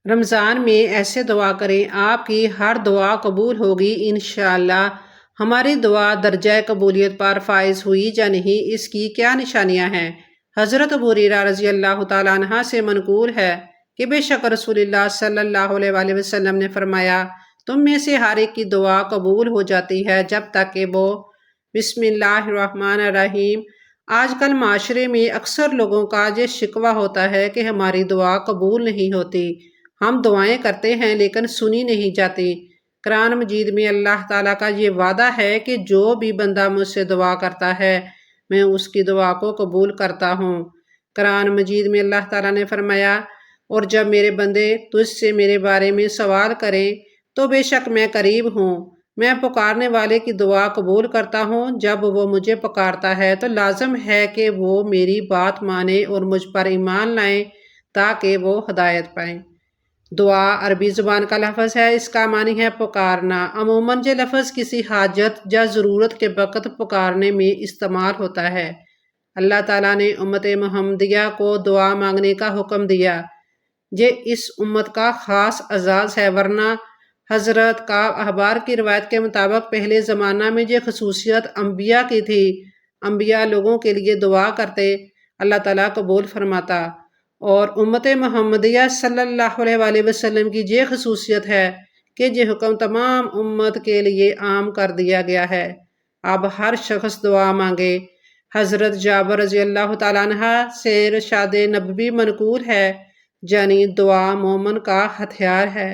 رمضان میں ایسے دعا کریں، آپ کی ہر دعا قبول ہوگی انشاءاللہ۔ ہماری دعا درجہ قبولیت پر فائز ہوئی یا نہیں، اس کی کیا نشانیاں ہیں؟ حضرت ابو ہریرہ رضی اللہ تعالیٰ عنہ سے منقول ہے کہ بے شک رسول اللہ صلی اللہ علیہ وآلہ وسلم نے فرمایا، تم میں سے ہر ایک کی دعا قبول ہو جاتی ہے جب تک کہ وہ بسم اللہ الرحمن الرحیم۔ آج کل معاشرے میں اکثر لوگوں کا یہ شکوہ ہوتا ہے کہ ہماری دعا قبول نہیں ہوتی، ہم دعائیں کرتے ہیں لیکن سنی نہیں جاتی۔ قرآن مجید میں اللہ تعالیٰ کا یہ وعدہ ہے کہ جو بھی بندہ مجھ سے دعا کرتا ہے میں اس کی دعا کو قبول کرتا ہوں۔ قرآن مجید میں اللہ تعالیٰ نے فرمایا، اور جب میرے بندے تجھ سے میرے بارے میں سوال کریں تو بے شک میں قریب ہوں، میں پکارنے والے کی دعا قبول کرتا ہوں۔ جب وہ مجھے پکارتا ہے تو لازم ہے کہ وہ میری بات مانے اور مجھ پر ایمان لائیں تاکہ وہ ہدایت پائیں۔ دعا عربی زبان کا لفظ ہے، اس کا معنی ہے پکارنا۔ عموماً یہ لفظ کسی حاجت یا ضرورت کے وقت پکارنے میں استعمال ہوتا ہے۔ اللہ تعالیٰ نے امت محمدیہ کو دعا مانگنے کا حکم دیا، یہ اس امت کا خاص اعزاز ہے، ورنہ حضرت کعب احبار کی روایت کے مطابق پہلے زمانہ میں یہ خصوصیت انبیاء کی تھی۔ انبیاء لوگوں کے لیے دعا کرتے، اللہ تعالیٰ قبول فرماتا، اور امت محمدیہ صلی اللہ علیہ وآلہ وسلم کی یہ خصوصیت ہے کہ یہ حکم تمام امت کے لیے عام کر دیا گیا ہے۔ اب ہر شخص دعا مانگے۔ حضرت جابر رضی اللہ تعالیٰ عنہ سے ارشاد نبوی منقول ہے، یعنی دعا مومن کا ہتھیار ہے۔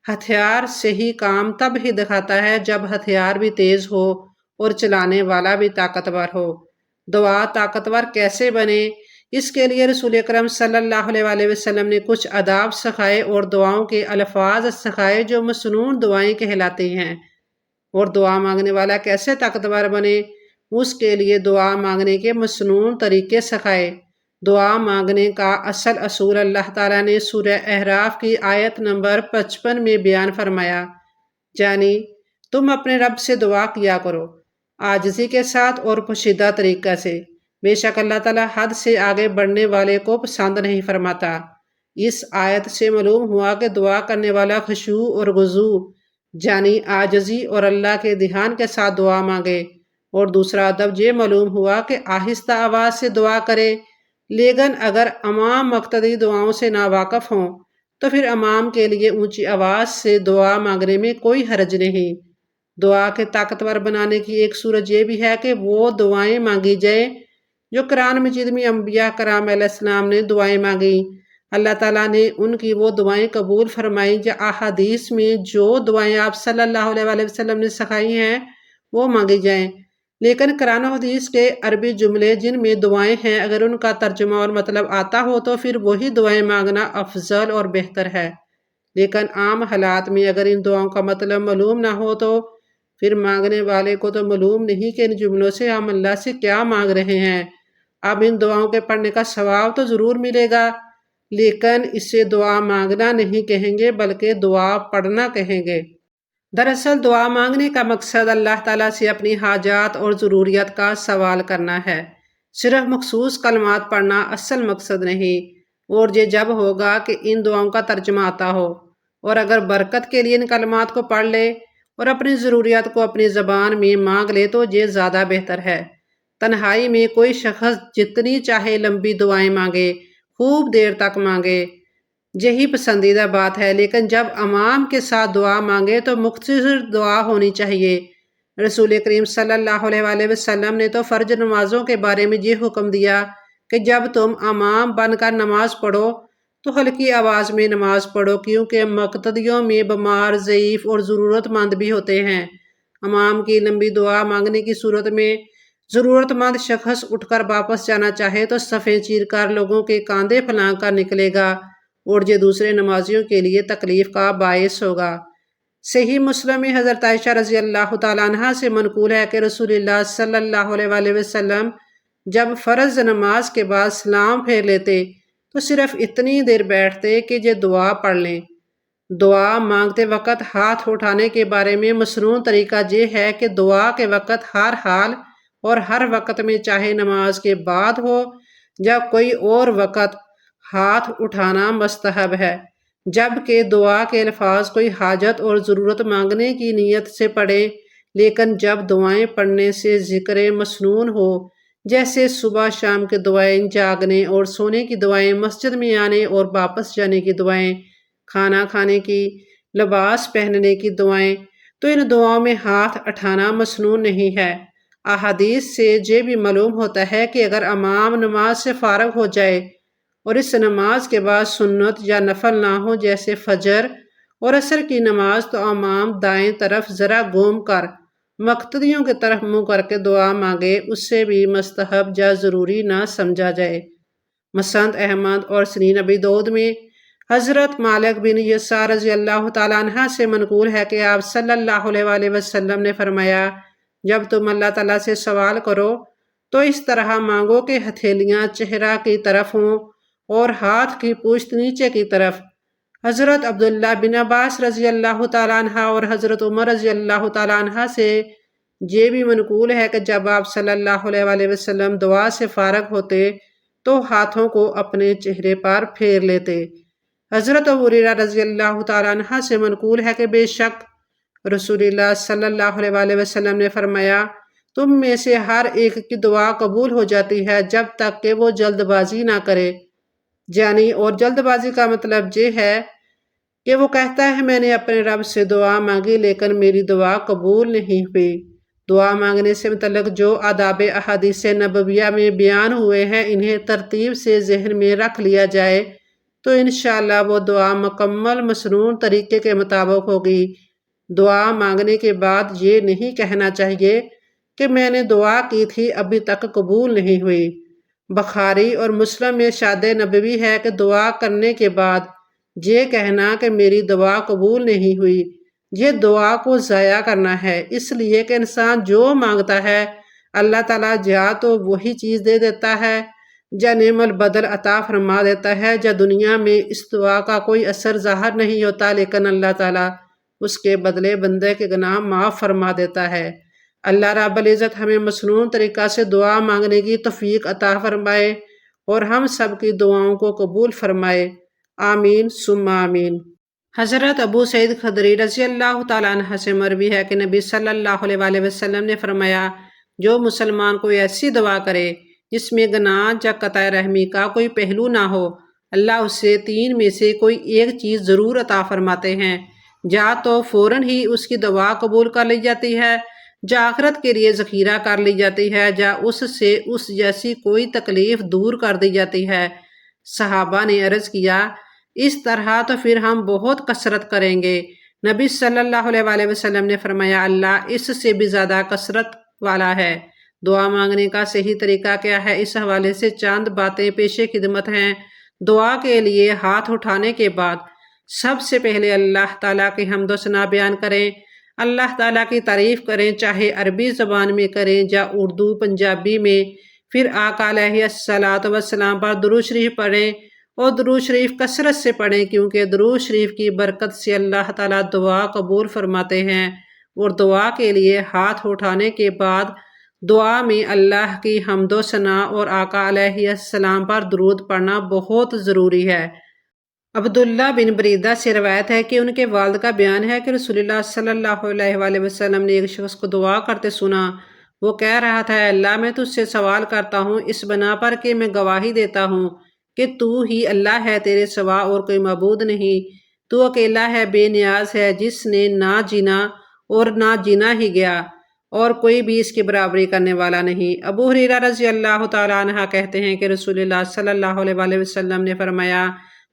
ہتھیار صحیح کام تب ہی دکھاتا ہے جب ہتھیار بھی تیز ہو اور چلانے والا بھی طاقتور ہو۔ دعا طاقتور کیسے بنے، اس کے لیے رسول اکرم صلی اللہ علیہ وآلہ وسلم نے کچھ آداب سکھائے اور دعاؤں کے الفاظ سکھائے جو مسنون دعائیں کہلاتی ہیں۔ اور دعا مانگنے والا کیسے طاقتور بنے، اس کے لیے دعا مانگنے کے مسنون طریقے سکھائے۔ دعا مانگنے کا اصل اصول اللہ تعالیٰ نے سورہ اعراف کی آیت نمبر 55 میں بیان فرمایا، یعنی تم اپنے رب سے دعا کیا کرو عاجزی کے ساتھ اور پوشیدہ طریقہ سے، بے شک اللہ تعالیٰ حد سے آگے بڑھنے والے کو پسند نہیں فرماتا۔ اس آیت سے معلوم ہوا کہ دعا کرنے والا خشوع اور خضوع یعنی عاجزی اور اللہ کے دھیان کے ساتھ دعا مانگے، اور دوسرا ادب یہ معلوم ہوا کہ آہستہ آواز سے دعا کرے، لیکن اگر امام مقتدی دعاؤں سے ناواقف ہوں تو پھر امام کے لیے اونچی آواز سے دعا مانگنے میں کوئی حرج نہیں۔ دعا کے طاقتور بنانے کی ایک صورت یہ بھی ہے کہ وہ دعائیں مانگی جائیں جو قرآن مجید میں انبیاء کرام علیہ السلام نے دعائیں مانگیں، اللہ تعالیٰ نے ان کی وہ دعائیں قبول فرمائیں، یا احادیث میں جو دعائیں آپ صلی اللہ علیہ وآلہ وسلم نے سکھائی ہیں وہ مانگی جائیں۔ لیکن قرآن و حدیث کے عربی جملے جن میں دعائیں ہیں اگر ان کا ترجمہ اور مطلب آتا ہو تو پھر وہی دعائیں مانگنا افضل اور بہتر ہے۔ لیکن عام حالات میں اگر ان دعاؤں کا مطلب معلوم نہ ہو تو پھر مانگنے والے کو تو معلوم نہیں کہ ان جملوں سے ہم اللہ سے کیا مانگ رہے ہیں۔ اب ان دعاؤں کے پڑھنے کا ثواب تو ضرور ملے گا، لیکن اسے دعا مانگنا نہیں کہیں گے بلکہ دعا پڑھنا کہیں گے۔ دراصل دعا مانگنے کا مقصد اللہ تعالیٰ سے اپنی حاجات اور ضروریات کا سوال کرنا ہے، صرف مخصوص کلمات پڑھنا اصل مقصد نہیں۔ اور یہ جب ہوگا کہ ان دعاؤں کا ترجمہ آتا ہو، اور اگر برکت کے لیے ان کلمات کو پڑھ لے اور اپنی ضروریات کو اپنی زبان میں مانگ لے تو یہ زیادہ بہتر ہے۔ تنہائی میں کوئی شخص جتنی چاہے لمبی دعائیں مانگے، خوب دیر تک مانگے، یہی پسندیدہ بات ہے، لیکن جب امام کے ساتھ دعا مانگے تو مختصر دعا ہونی چاہیے۔ رسول کریم صلی اللہ علیہ وآلہ وسلم نے تو فرض نمازوں کے بارے میں یہ حکم دیا کہ جب تم امام بن کر نماز پڑھو تو ہلکی آواز میں نماز پڑھو، کیونکہ مقتدیوں میں بیمار، ضعیف اور ضرورت مند بھی ہوتے ہیں۔ امام کی لمبی دعا مانگنے کی صورت میں ضرورت مند شخص اٹھ کر واپس جانا چاہے تو صفیں چیر کر لوگوں کے کاندھے پھلانگ کر نکلے گا، اور یہ دوسرے نمازیوں کے لیے تکلیف کا باعث ہوگا۔ صحیح مسلم میں حضرت عائشہ رضی اللہ تعالیٰ عنہ سے منقول ہے کہ رسول اللہ صلی اللہ علیہ وآلہ وسلم جب فرض نماز کے بعد سلام پھیر لیتے تو صرف اتنی دیر بیٹھتے کہ یہ دعا پڑھ لیں۔ دعا مانگتے وقت ہاتھ اٹھانے کے بارے میں مسنون طریقہ یہ ہے کہ دعا کے وقت ہر حال اور ہر وقت میں، چاہے نماز کے بعد ہو یا کوئی اور وقت، ہاتھ اٹھانا مستحب ہے۔ جبکہ دعا کے الفاظ کوئی حاجت اور ضرورت مانگنے کی نیت سے پڑھیں، لیکن جب دعائیں پڑھنے سے ذکر مسنون ہو، جیسے صبح شام کے دعائیں، جاگنے اور سونے کی دعائیں، مسجد میں آنے اور واپس جانے کی دعائیں، کھانا کھانے کی، لباس پہننے کی دعائیں، تو ان دعاؤں میں ہاتھ اٹھانا مسنون نہیں ہے۔ احادیث سے یہ بھی معلوم ہوتا ہے کہ اگر امام نماز سے فارغ ہو جائے اور اس نماز کے بعد سنت یا نفل نہ ہو جیسے فجر اور عصر کی نماز، تو امام دائیں طرف ذرا گھوم کر مقتدیوں کی طرف منہ کر کے دعا مانگے، اس سے بھی مستحب یا ضروری نہ سمجھا جائے۔ مسند احمد اور سنن ابی داؤد میں حضرت مالک بن یسار رضی اللہ تعالیٰ عنہ سے منقول ہے کہ آپ صلی اللہ علیہ وآلہ وسلم نے فرمایا، جب تم اللہ تعالیٰ سے سوال کرو تو اس طرح مانگو کہ ہتھیلیاں چہرہ کی طرف ہوں اور ہاتھ کی پشت نیچے کی طرف۔ حضرت عبداللہ بن عباس رضی اللہ تعالیٰ عنہ اور حضرت عمر رضی اللہ تعالیٰ عنہ سے یہ بھی منقول ہے کہ جب آپ صلی اللہ علیہ وآلہ وسلم دعا سے فارغ ہوتے تو ہاتھوں کو اپنے چہرے پر پھیر لیتے۔ حضرت ابو ہریرہ رضی اللہ تعالیٰ عنہ سے منقول ہے کہ بے شک رسول اللہ صلی اللہ علیہ وآلہ وسلم نے فرمایا، تم میں سے ہر ایک کی دعا قبول ہو جاتی ہے جب تک کہ وہ جلد بازی نہ کرے، یعنی اور جلد بازی کا مطلب یہ ہے کہ وہ کہتا ہے میں نے اپنے رب سے دعا مانگی لیکن میری دعا قبول نہیں ہوئی۔ دعا مانگنے سے متعلق جو آداب احادیث نبویہ میں بیان ہوئے ہیں انہیں ترتیب سے ذہن میں رکھ لیا جائے تو انشاءاللہ وہ دعا مکمل مسنون طریقے کے مطابق ہوگی۔ دعا مانگنے کے بعد یہ نہیں کہنا چاہیے کہ میں نے دعا کی تھی ابھی تک قبول نہیں ہوئی۔ بخاری اور مسلم میں ارشاد نبوی ہے کہ دعا کرنے کے بعد یہ کہنا کہ میری دعا قبول نہیں ہوئی، یہ دعا کو ضائع کرنا ہے، اس لیے کہ انسان جو مانگتا ہے اللہ تعالیٰ یا تو وہی چیز دے دیتا ہے، یا نعم البدل عطا فرما دیتا ہے، یا دنیا میں اس دعا کا کوئی اثر ظاہر نہیں ہوتا لیکن اللہ تعالیٰ اس کے بدلے بندے کے گناہ معاف فرما دیتا ہے۔ اللہ رب العزت ہمیں مسنون طریقہ سے دعا مانگنے کی توفیق عطا فرمائے اور ہم سب کی دعاؤں کو قبول فرمائے، آمین ثم آمین۔ حضرت ابو سعید خدری رضی اللہ تعالیٰ عنہ سے مروی ہے کہ نبی صلی اللہ علیہ وآلہ وسلم نے فرمایا، جو مسلمان کوئی ایسی دعا کرے جس میں گناہ یا قطع رحمی کا کوئی پہلو نہ ہو، اللہ اسے تین میں سے کوئی ایک چیز ضرور عطا فرماتے ہیں، یا تو فوراً ہی اس کی دعا قبول کر لی جاتی ہے، یا آخرت کے لیے ذخیرہ کر لی جاتی ہے، یا اس سے اس جیسی کوئی تکلیف دور کر دی جاتی ہے۔ صحابہ نے عرض کیا، اس طرح تو پھر ہم بہت کثرت کریں گے۔ نبی صلی اللہ علیہ وآلہ وسلم نے فرمایا، اللہ اس سے بھی زیادہ کثرت والا ہے۔ دعا مانگنے کا صحیح طریقہ کیا ہے، اس حوالے سے چند باتیں پیش خدمت ہیں۔ دعا کے لیے ہاتھ اٹھانے کے بعد سب سے پہلے اللہ تعالیٰ کی حمد و ثنا بیان کریں، اللہ تعالیٰ کی تعریف کریں، چاہے عربی زبان میں کریں یا اردو پنجابی میں، پھر آقا علیہ الصلاۃ والسلام پر درود شریف پڑھیں اور درود شریف کثرت سے پڑھیں، کیونکہ درود شریف کی برکت سے اللہ تعالیٰ دعا قبول فرماتے ہیں۔ اور دعا کے لیے ہاتھ اٹھانے کے بعد دعا میں اللہ کی حمد و ثنا اور آقا علیہ السلام پر درود پڑھنا بہت ضروری ہے۔ عبداللہ بن بریدہ سے روایت ہے کہ ان کے والد کا بیان ہے کہ رسول اللہ صلی اللہ علیہ وآلہ وسلم نے ایک شخص کو دعا کرتے سنا۔ وہ کہہ رہا تھا، اے اللہ میں تجھ سے سوال کرتا ہوں اس بنا پر کہ میں گواہی دیتا ہوں کہ تو ہی اللہ ہے، تیرے سوا اور کوئی معبود نہیں، تو اکیلا ہے، بے نیاز ہے، جس نے نہ جینا اور نہ جینا ہی گیا، اور کوئی بھی اس کی برابری کرنے والا نہیں۔ ابو ہریرہ رضی اللہ تعالیٰ عنہ کہتے ہیں کہ رسول اللہ صلی اللہ علیہ وآلہ وسلم نے فرمایا،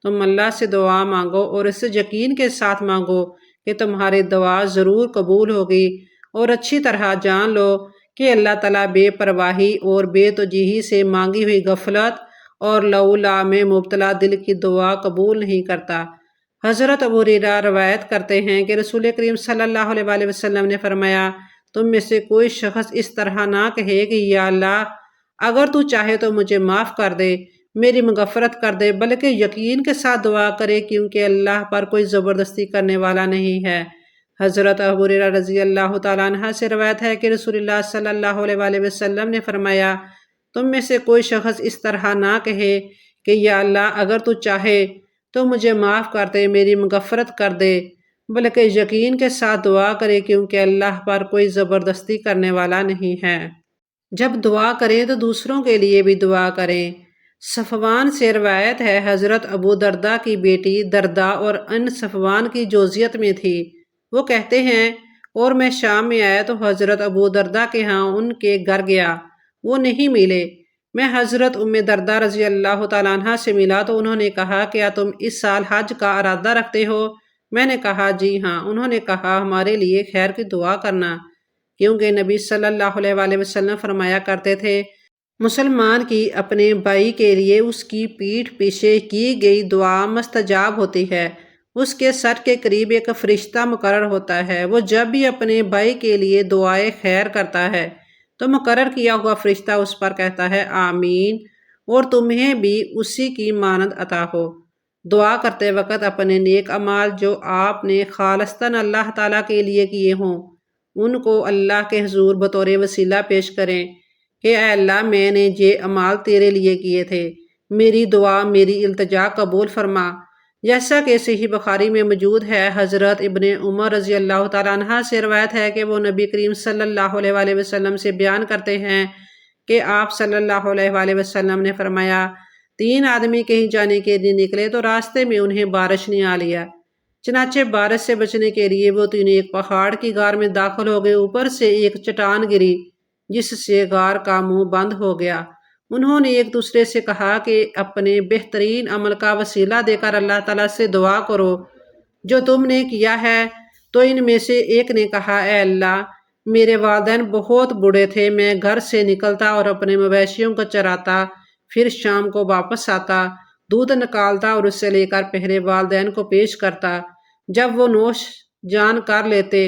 تم اللہ سے دعا مانگو اور اس یقین کے ساتھ مانگو کہ تمہاری دعا ضرور قبول ہوگی، اور اچھی طرح جان لو کہ اللہ تعالیٰ بے پرواہی اور بے توجیہی سے مانگی ہوئی غفلت اور لولا میں مبتلا دل کی دعا قبول نہیں کرتا۔ حضرت ابو ہریرہ روایت کرتے ہیں کہ رسول کریم صلی اللہ علیہ وآلہ وسلم نے فرمایا، تم میں سے کوئی شخص اس طرح نہ کہے کہ یا اللہ اگر تو چاہے تو مجھے معاف کر دے، میری مغفرت کر دے، بلکہ یقین کے ساتھ دعا کرے، کیونکہ اللہ پر کوئی زبردستی کرنے والا نہیں ہے۔ حضرت ابو ہریرہ رضی اللہ تعالیٰ عنہ سے روایت ہے کہ رسول اللہ صلی اللہ علیہ وآلہ وسلم نے فرمایا، تم میں سے کوئی شخص اس طرح نہ کہے کہ یا اللہ اگر تو چاہے تو مجھے معاف کر دے، میری مغفرت کر دے، بلکہ یقین کے ساتھ دعا کرے، کیونکہ اللہ پر کوئی زبردستی کرنے والا نہیں ہے۔ جب دعا کریں تو دوسروں کے لیے بھی دعا کریں۔ صفوان سے روایت ہے، حضرت ابو دردہ کی بیٹی دردہ اور ان صفوان کی جوزیت میں تھی۔ وہ کہتے ہیں، اور میں شام میں آیا تو حضرت ابو دردہ کے ہاں ان کے گھر گیا، وہ نہیں ملے۔ میں حضرت ام دردہ رضی اللہ تعالیٰ عنہ سے ملا تو انہوں نے کہا، کیا تم اس سال حج کا ارادہ رکھتے ہو؟ میں نے کہا، جی ہاں۔ انہوں نے کہا، ہمارے لیے خیر کی دعا کرنا، کیونکہ نبی صلی اللہ علیہ وآلہ وسلم فرمایا کرتے تھے، مسلمان کی اپنے بھائی کے لیے اس کی پیٹھ پیچھے کی گئی دعا مستجاب ہوتی ہے۔ اس کے سر کے قریب ایک فرشتہ مقرر ہوتا ہے، وہ جب بھی اپنے بھائی کے لیے دعائے خیر کرتا ہے تو مقرر کیا ہوا فرشتہ اس پر کہتا ہے، آمین، اور تمہیں بھی اسی کی مانند عطا ہو۔ دعا کرتے وقت اپنے نیک اعمال جو آپ نے خالصتاً اللہ تعالیٰ کے لیے کیے ہوں، ان کو اللہ کے حضور بطور وسیلہ پیش کریں کہ اے اللہ، میں نے یہ اعمال تیرے لیے کیے تھے، میری دعا، میری التجا قبول فرما۔ جیسا کہ صحیح بخاری میں موجود ہے، حضرت ابن عمر رضی اللہ تعالیٰ عنہ سے روایت ہے کہ وہ نبی کریم صلی اللہ علیہ وآلہ وسلم سے بیان کرتے ہیں کہ آپ صلی اللہ علیہ وآلہ وسلم نے فرمایا، 3 آدمی کہیں جانے کے لیے نکلے تو راستے میں انہیں بارش نے آ لیا، چنانچہ بارش سے بچنے کے لیے وہ تینوں ایک پہاڑ کی غار میں داخل ہو گئے۔ اوپر سے ایک چٹان گری جس سے غار کا منہ بند ہو گیا۔ انہوں نے ایک دوسرے سے کہا کہ اپنے بہترین عمل کا وسیلہ دے کر اللہ تعالیٰ سے دعا کرو جو تم نے کیا ہے۔ تو ان میں سے ایک نے کہا، اے اللہ، میرے والدین بہت بوڑھے تھے، میں گھر سے نکلتا اور اپنے مویشیوں کو چراتا، پھر شام کو واپس آتا، دودھ نکالتا اور اسے لے کر پہلے والدین کو پیش کرتا۔ جب وہ نوش جان کر لیتے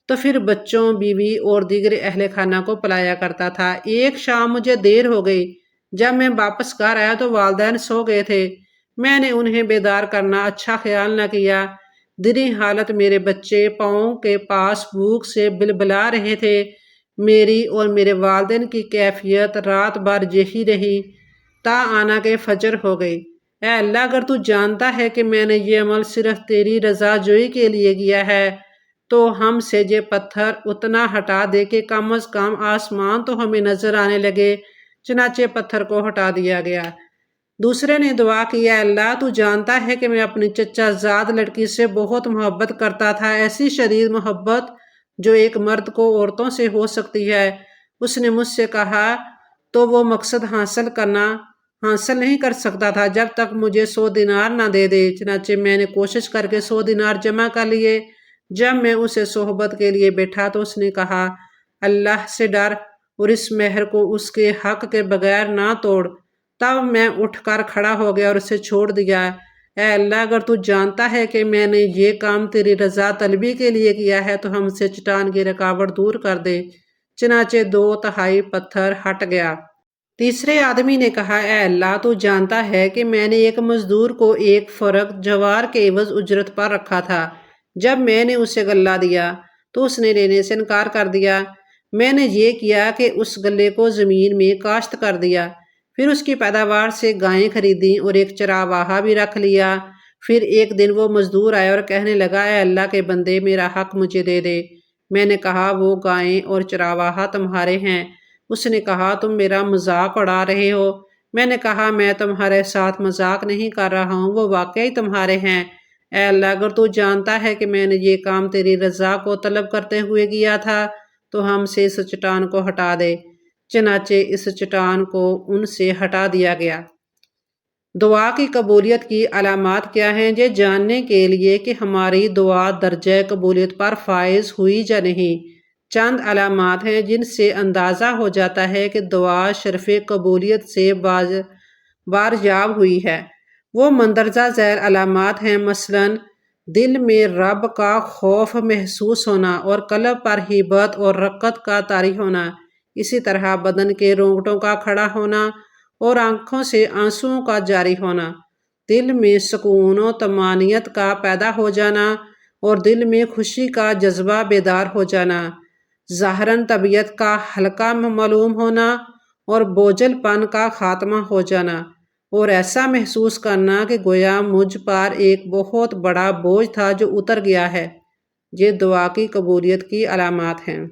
تو پھر بچوں، بیوی اور دیگر اہل خانہ کو پلایا کرتا تھا۔ ایک شام مجھے دیر ہو گئی، جب میں واپس گھر آیا تو والدین سو گئے تھے۔ میں نے انہیں بیدار کرنا اچھا خیال نہ کیا۔ دری حالت میرے بچے پاؤں کے پاس بھوک سے بلبلا رہے تھے۔ میری اور میرے والدین کی کیفیت رات بھر یہی رہی تا آنا کہ فجر ہو گئی۔ اے اللہ، اگر تو جانتا ہے کہ میں نے یہ عمل صرف تیری رضا جوئی کے لیے کیا ہے تو ہم سے یہ پتھر اتنا ہٹا دے کہ کم از کم آسمان تو ہمیں نظر آنے لگے۔ چنانچہ پتھر کو ہٹا دیا گیا۔ دوسرے نے دعا کی، اے اللہ، تو جانتا ہے کہ میں اپنی چچا زاد لڑکی سے بہت محبت کرتا تھا، ایسی شدید محبت جو ایک مرد کو عورتوں سے ہو سکتی ہے۔ اس نے مجھ سے کہا تو وہ مقصد حاصل نہیں کر سکتا تھا جب تک مجھے 100 دینار نہ دے دے۔ چنانچہ میں نے کوشش کر کے 100 دینار جمع کر لیے۔ جب میں اسے صحبت کے لیے بیٹھا تو اس نے کہا، اللہ سے ڈر اور اس مہر کو اس کے حق کے بغیر نہ توڑ۔ تب میں اٹھ کر کھڑا ہو گیا اور اسے چھوڑ دیا۔ اے اللہ، اگر تو جانتا ہے کہ میں نے یہ کام تیری رضا طلبی کے لیے کیا ہے تو ہم سے چٹان کی رکاوٹ دور کر دے۔ چنانچہ 2/3 پتھر ہٹ گیا۔ تیسرے آدمی نے کہا، اے اللہ، تو جانتا ہے کہ میں نے ایک مزدور کو ایک فرق جوار کے عوض اجرت پر رکھا تھا۔ جب میں نے اسے غلہ دیا تو اس نے لینے سے انکار کر دیا۔ میں نے یہ کیا کہ اس غلے کو زمین میں کاشت کر دیا، پھر اس کی پیداوار سے گائیں خریدیں اور ایک چراواہا بھی رکھ لیا۔ پھر ایک دن وہ مزدور آیا اور کہنے لگا، اے اللہ کے بندے، میرا حق مجھے دے دے۔ میں نے کہا، وہ گائیں اور چراواہا تمہارے ہیں۔ اس نے کہا، تم میرا مذاق اڑا رہے ہو۔ میں نے کہا، میں تمہارے ساتھ مذاق نہیں کر رہا ہوں، وہ واقعی تمہارے ہیں۔ اے اللہ، اگر تو جانتا ہے کہ میں نے یہ کام تیری رضا کو طلب کرتے ہوئے کیا تھا تو ہم سے اس چٹان کو ہٹا دے۔ چنانچہ اس چٹان کو ان سے ہٹا دیا گیا۔ دعا کی قبولیت کی علامات کیا ہیں؟ یہ جاننے کے لیے کہ ہماری دعا درجہ قبولیت پر فائز ہوئی یا نہیں، چند علامات ہیں جن سے اندازہ ہو جاتا ہے کہ دعا شرف قبولیت سے بازیاب ہوئی ہے۔ وہ مندرجہ ذیل علامات ہیں، مثلاً دل میں رب کا خوف محسوس ہونا اور قلب پر ہیبت اور رقت کا طاری ہونا، اسی طرح بدن کے رونگٹوں کا کھڑا ہونا اور آنکھوں سے آنسوؤں کا جاری ہونا، دل میں سکون و طمانینت کا پیدا ہو جانا اور دل میں خوشی کا جذبہ بیدار ہو جانا، ظاہراً طبیعت کا ہلکا معلوم ہونا اور بوجھل پن کا خاتمہ ہو جانا، اور ایسا محسوس کرنا کہ گویا مجھ پر ایک بہت بڑا بوجھ تھا جو اتر گیا ہے۔ یہ دعا کی قبولیت کی علامات ہیں۔